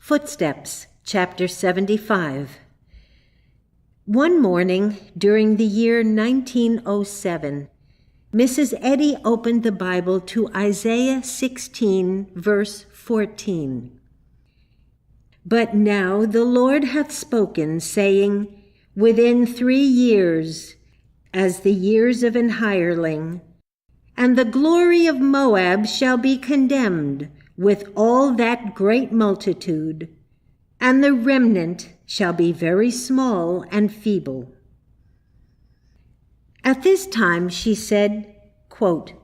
Footsteps, Chapter 75. One morning during the year 1907, Mrs. Eddy opened the Bible to Isaiah 16, verse 14. But now the Lord hath spoken, saying, Within 3 years, as the years of an hireling, and the glory of Moab shall be condemned with all that great multitude, and the remnant shall be very small and feeble. At this time she said, quote,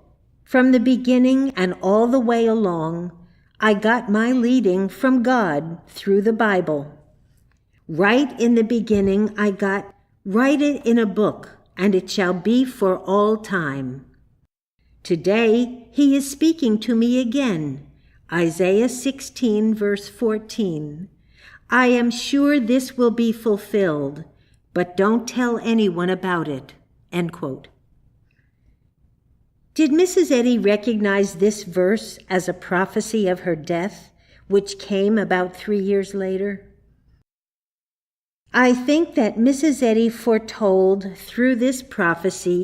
From the beginning and all the way along, I got my leading from God through the Bible. Right in the beginning I got, Write it in a book, and it shall be for all time. Today he is speaking to me again. Isaiah 16, verse 14. I am sure this will be fulfilled, but don't tell anyone about it. End quote. Did Mrs. Eddy recognize this verse as a prophecy of her death, which came about 3 years later? I think that Mrs. Eddy foretold through this prophecy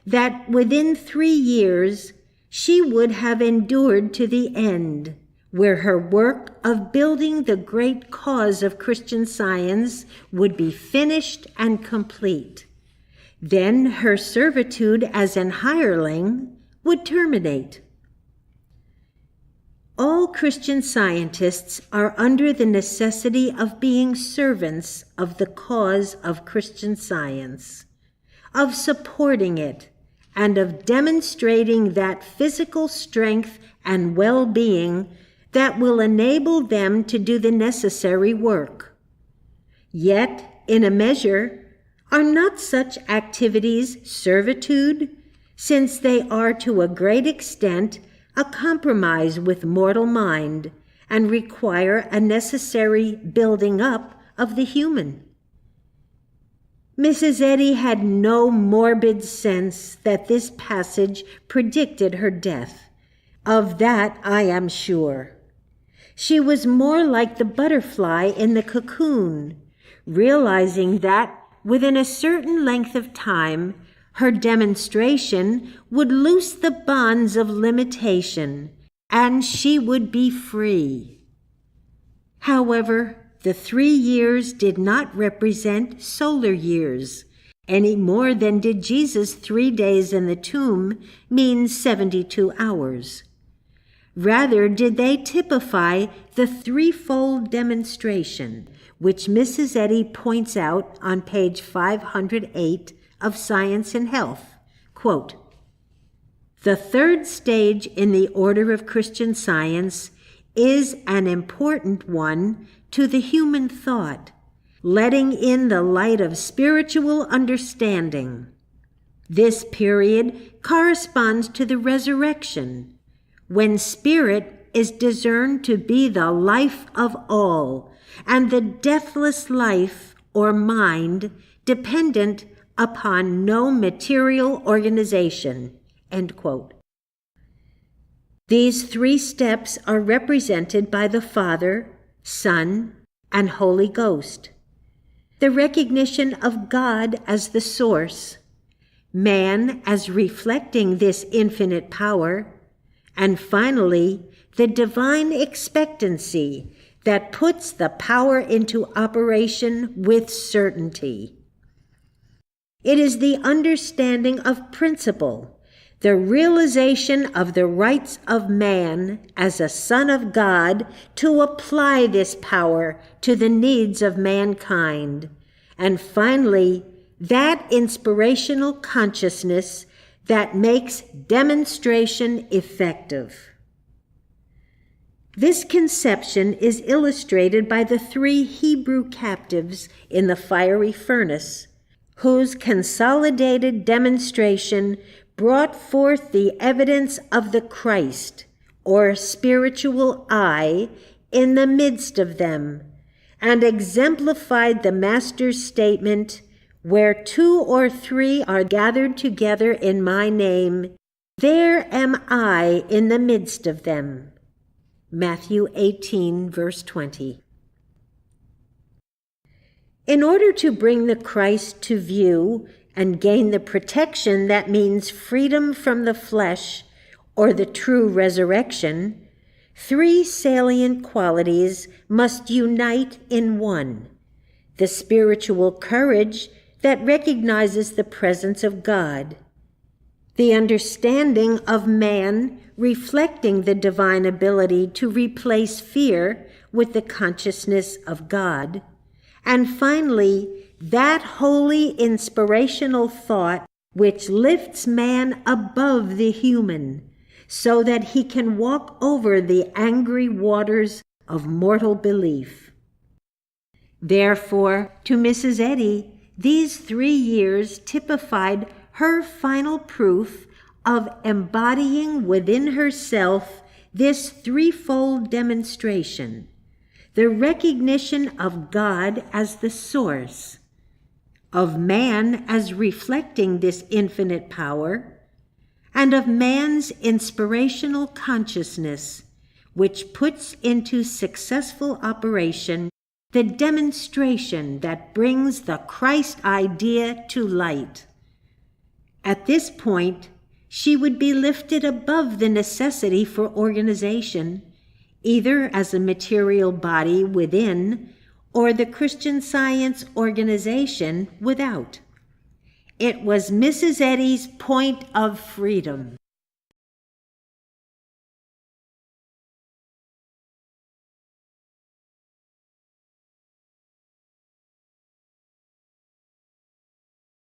that within 3 years she would have endured to the end, where her work of building the great cause of Christian Science would be finished and complete. Then her servitude as an hireling would terminate. All Christian Scientists are under the necessity of being servants of the cause of Christian Science, of supporting it, and of demonstrating that physical strength and well-being that will enable them to do the necessary work. Yet, in a measure, are not such activities servitude, since they are to a great extent a compromise with mortal mind and require a necessary building up of the human? Mrs. Eddy had no morbid sense that this passage predicted her death. Of that I am sure. She was more like the butterfly in the cocoon, realizing that within a certain length of time, her demonstration would loose the bonds of limitation, and she would be free. However, the 3 years did not represent solar years, any more than did Jesus' 3 days in the tomb mean 72 hours. Rather did they typify the threefold demonstration, which Mrs. Eddy points out on page 508 of Science and Health. Quote, The third stage in the order of Christian Science is an important one to the human thought, letting in the light of spiritual understanding. This period corresponds to the resurrection, when spirit is discerned to be the life of all, and the deathless life or mind dependent upon no material organization. End quote. These 3 steps are represented by the Father, Son, and Holy Ghost. The recognition of God as the source, man as reflecting this infinite power, and finally, the divine expectancy that puts the power into operation with certainty. It is the understanding of principle, the realization of the rights of man as a son of God to apply this power to the needs of mankind, and finally, that inspirational consciousness that makes demonstration effective. This conception is illustrated by the 3 Hebrew captives in the fiery furnace, whose consolidated demonstration brought forth the evidence of the Christ, or spiritual I, in the midst of them, and exemplified the Master's statement, Where 2 or 3 are gathered together in my name, there am I in the midst of them. Matthew 18, verse 20. In order to bring the Christ to view and gain the protection that means freedom from the flesh or the true resurrection, three salient qualities must unite in one: the spiritual courage that recognizes the presence of God, the understanding of man reflecting the divine ability to replace fear with the consciousness of God, and finally, that holy inspirational thought which lifts man above the human, so that he can walk over the angry waters of mortal belief. Therefore, to Mrs. Eddy, these 3 years typified her final proof of embodying within herself this threefold demonstration: the recognition of God as the source, of man as reflecting this infinite power, and of man's inspirational consciousness, which puts into successful operation the demonstration that brings the Christ idea to light. At this point, she would be lifted above the necessity for organization, either as a material body within or the Christian Science organization without. It was Mrs. Eddy's point of freedom.